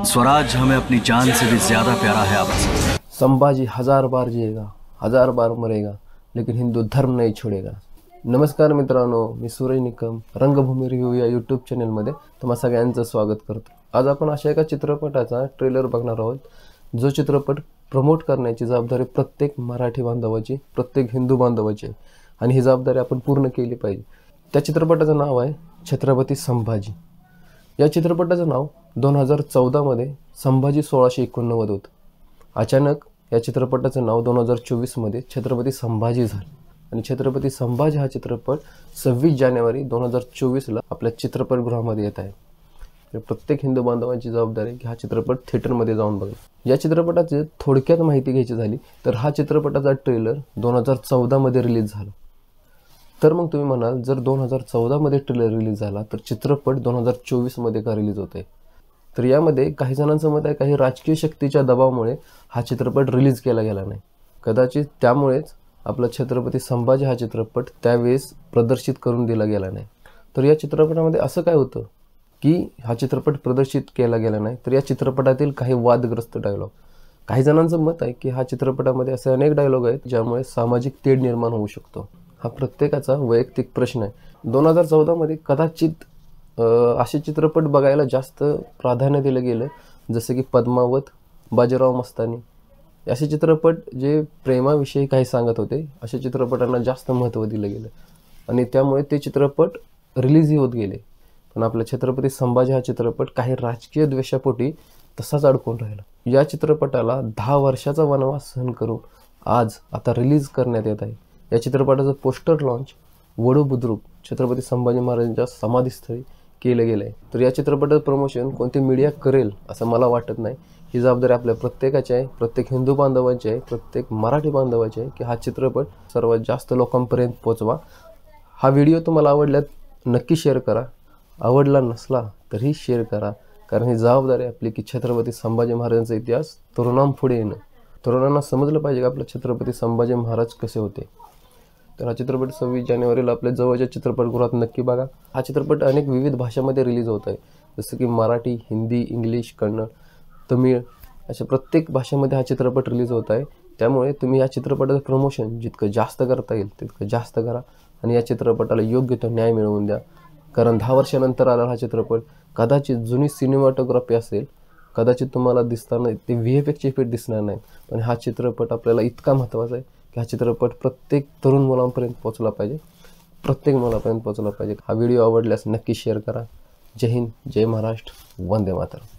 स्वराज हमें अपनी जान से भी ज्यादा प्यारा है आपसे। संभाजी 1000 बार जिएगा, 1000 बार मरेगा, लेकिन हिंदू धर्म नहीं छोडेगा। नमस्कार मित्रांनो, मी सूरज निकम रंगभूमी रिव्ह्यू या यूट्यूब चॅनलमध्ये तुम्हा सगळ्यांचं स्वागत करतो। आज आपण अशा एका चित्रपटाचा ट्रेलर बघणार आहोत, जो चित्रपट प्रमोट करण्याची जबाबदारी प्रत्येक मराठी बांधवाची, प्रत्येक हिंदू बांधवाची आणि ही जबाबदारी आपण पूर्ण केली पाहिजे। त्या चित्रपटाचं नाव आहे छत्रपती संभाजी। या चित्रपटाचं नाव 2014 मध्ये संभाजी 1689 होतं। अचानक या चित्रपटाचं नाव 2024 मध्ये छत्रपती संभाजी झालं आणि छत्रपती संभाजी हा चित्रपट 26 जानेवारी 2024 ला आपल्या चित्रपटगृहामध्ये येत आहे। तर प्रत्येक हिंदू बांधवांची जबाबदारी आहे की हा चित्रपट थिएटरमध्ये जाऊन बघा। या चित्रपटाची थोडक्यात माहिती घ्यायची झाली तर हा चित्रपटाचा ट्रेलर 2014 मध्ये रिलीज झाला। तर मग तुम्ही म्हणाल, जर 2014 मध्ये ट्रेलर रिलीज झाला तर चित्रपट 2024 मध्ये का रिलीज होतोय? तर यामध्ये काही जणांचं मत आहे काही राजकीय शक्तीच्या दबावामुळे हा चित्रपट रिलीज केला गेला नाही। कदाचित त्यामुळेच आपला छत्रपती संभाजी हा चित्रपट त्यावेळेस प्रदर्शित करून दिला गेला नाही। तर या चित्रपटामध्ये असं काय होतं की हा चित्रपट प्रदर्शित केला गेला नाही? तर या चित्रपटातील काही वादग्रस्त डायलॉग, काही जणांचं मत आहे की हा चित्रपटामध्ये असे अनेक डायलॉग आहेत ज्यामुळे सामाजिक तेढ निर्माण होऊ शकतो। हा प्रत्येकाचा वैयक्तिक प्रश्न आहे। 2014 मध्ये कदाचित असे चित्रपट बघायला जास्त प्राधान्य दिलं गेलं, जसे की पद्मावत, बाजीराव मस्तानी। असे चित्रपट जे प्रेमाविषयी काही सांगत होते, अशा चित्रपटांना जास्त महत्त्व दिलं गेलं आणि त्यामुळे ते चित्रपट रिलीजही होत गेले। पण आपला छत्रपती संभाजी हा चित्रपट काही राजकीय द्वेषापोटी तसाच अडकून राहिला। या चित्रपटाला 10 वर्षाचा वनवास सहन करून आज आता रिलीज करण्यात येत आहे। या चित्रपटाचं पोस्टर लॉन्च वडू बुद्रुक छत्रपती संभाजी महाराजांच्या समाधीस्थळी केलं गेलं आहे। तर या चित्रपटाचं प्रमोशन कोणती मीडिया करेल असं मला वाटत नाही। ही जबाबदारी आपल्या प्रत्येकाची आहे, प्रत्येक हिंदू बांधवांची आहे, प्रत्येक मराठी बांधवाची आहे की हा चित्रपट सर्वात जास्त लोकांपर्यंत पोहोचवा। हा व्हिडिओ तुम्हाला आवडल्यास नक्की शेअर करा, आवडला नसला तरी शेअर करा, कारण ही जबाबदारी आपली की छत्रपती संभाजी महाराजांचा इतिहास तरुणांपुढे येणं। तरुणांना समजलं पाहिजे की आपले छत्रपती संभाजी महाराज कसे होते। तर हा चित्रपट 26 जानेवारीला आपल्या जवळच्या चित्रपटगृहात नक्की बघा। हा चित्रपट अनेक विविध भाषांमध्ये रिलीज होत आहे, जसं की मराठी, हिंदी, इंग्लिश, कन्नड, तमिळ अशा प्रत्येक भाषेमध्ये हा चित्रपट रिलीज होत आहे। त्यामुळे तुम्ही या चित्रपटाचं प्रमोशन जितकं जास्त करता येईल तितकं जास्त करा आणि या चित्रपटाला योग्य तो न्याय मिळवून द्या। कारण 10 वर्षानंतर आला हा चित्रपट, कदाचित जुनी सिनेमॅटोग्राफी असेल, कदाचित तुम्हाला दिसताना ते VFX इफेक्ट दिसणार नाही, पण हा चित्रपट आपल्याला इतका महत्त्वाचा आहे की हा चित्रपट प्रत्येक तरुण मुलांपर्यंत पोहोचला पाहिजे, प्रत्येक मुलापर्यंत पोहोचला पाहिजे। हा व्हिडिओ आवडल्यास नक्की शेअर करा। जय हिंद, जय महाराष्ट्र, वंदे मातरम।